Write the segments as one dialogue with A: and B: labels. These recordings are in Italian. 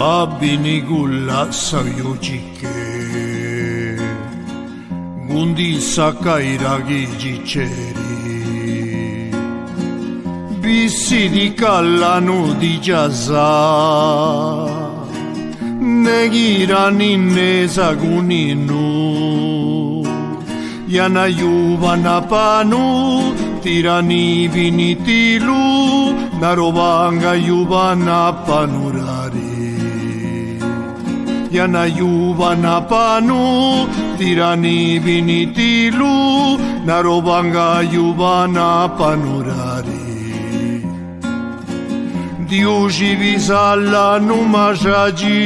A: Kabini gulla savyujike Gundi sakairagi jiceri Bissi di kallanu di jaza Negirani nezaguninu Yana yuvana panu Tirani vinitilu Narobanga yuvana panurari Yana yuvana panu Tirani vinitilu Narobanga yuvana panurari Diuji visalla numajaji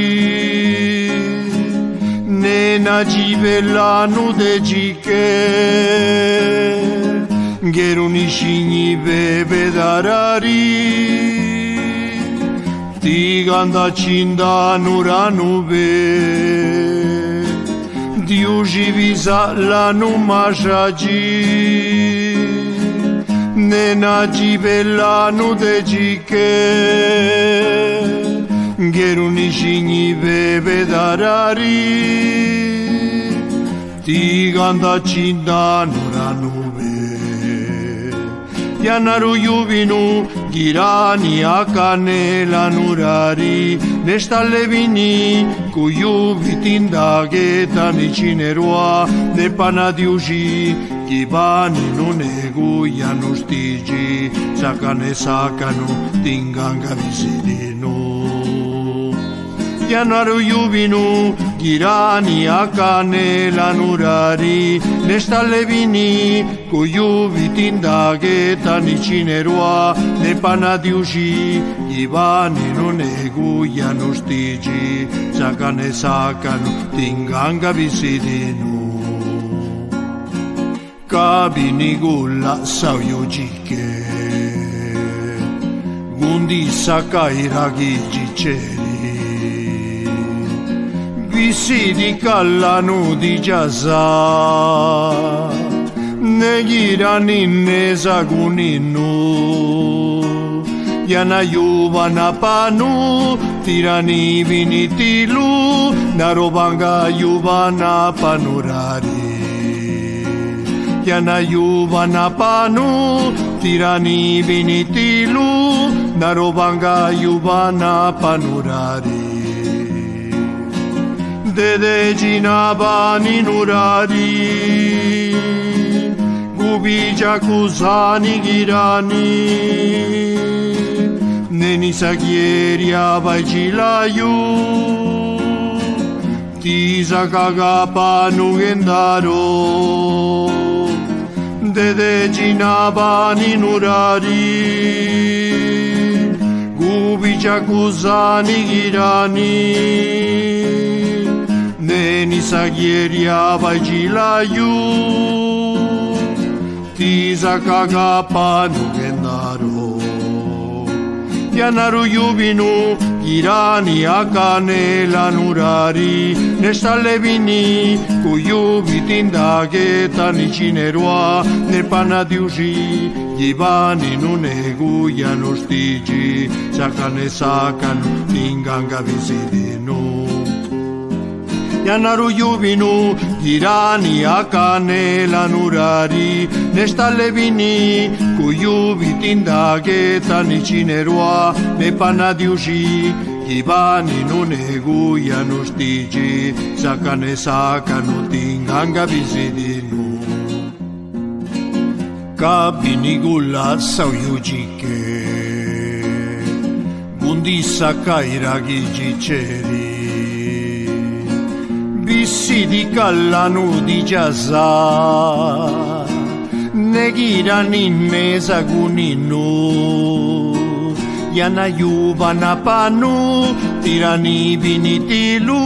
A: Nena jivela nudejike Geruni shini bebe darari Tiganda cinda nuranube Diuji visalla numajaji Nena jivela nudejike Geruni shini bebe darari Tiganda cinda nuranube Yanaru yuvinu girani akane la nurari Nestalle vini kuyuvitinda getani cinerua Ne panadiuji Kibani nunegu yanustiji Sakane sakanu tinganga visidinu Yanaru yuvinu girani akane la nurari Nestalle vini kuyuvitinda getani cinerua Ne panadiuji Kibani nunegu yanustiji Sakane sakanu tinganga visidinu Kabini gulla savyujike Gundi sakairagi jiceri Bissi di kallanu di jaza Negirani nezaguninu Yana yuvana panu Tirani vinitilu Narobanga yuvana panurari Yana yuvana panu Tirani vinitilu Narobanga yuvana panurari Dede jinabani nurari Gubija kuzani girani Neni sagieri abaijilayu Tiza kagapanu gendaro Dede jinabani nurari Gubija kuzani girani Neni sagieri abaijilayu Tiza kagapanu gendaro Yanaru yuvinu girani akane la nurari Nestalle vini kuyuvitinda getani cinerua Ne panadiuji Givani nunegu yanustiji Sakane sakanu tinganga visidinu Yanaru yuvinu girani akane la nurari Nestalle vini kuyuvitinda getani cinerua Ne panadiuji Givani nunegu yanustiji Sakane sakanu tinganga visidinu Kabini gulla savyujike Gundi sakairagi jiceri Bissi di kallanu di jaza Negirani nezaguninu Yana yuvana panu Tirani vinitilu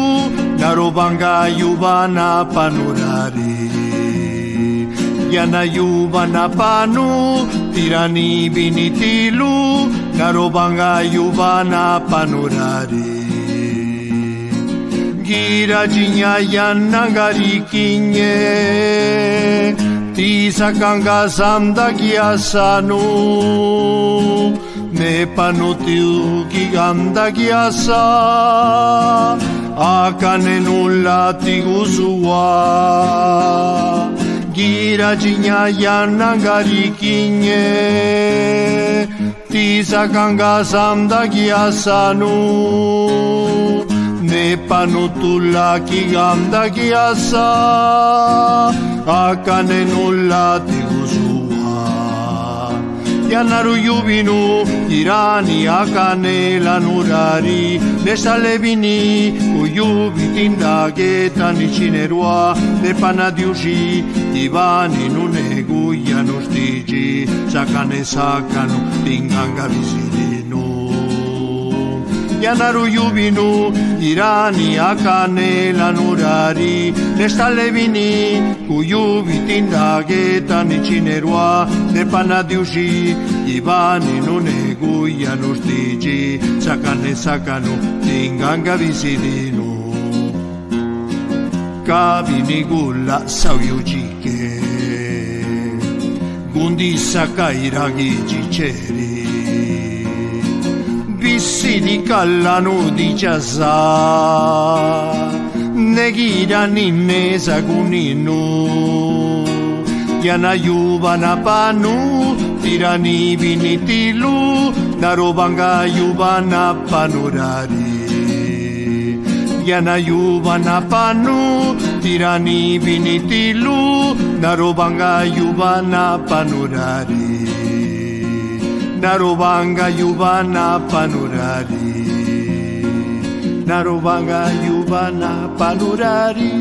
A: Narobanga yuvana panurari Yana yuvana panu Tirani vinitilu Narobanga yuvana panurari Gira jinya yanangari kinye Tisa kanga samda kiasanu Ne ne panutiu giganta chiasa akane nulla ti gusua gira cinya yanangari kinye ti sakanga samda kiasanu ne panutulla giganta chiasa akane nulla ti gusua yanaru yubinu irani akane lanurari nesalevini uyubitinda getani cinerua ne panadiushi divani nune guyano stigi sakane sakano tinganga visilino yanaru yubinu irani akane lanurari nesalevini uyubitinda getani cinerua ne panadiushi divani nune guyano stigi sakane sakano tinganga visilino kabini gulla sauyujike gundi sakairagi ciceri bissi di callano di giasa negira ninne sagunino yana yuvana panu tirani vinitilu narobanga yuvana panurari yana yuvana panu tirani vinitilu narobanga yuvana panurari narobanga yuvana panurari narobanga yuvana panurari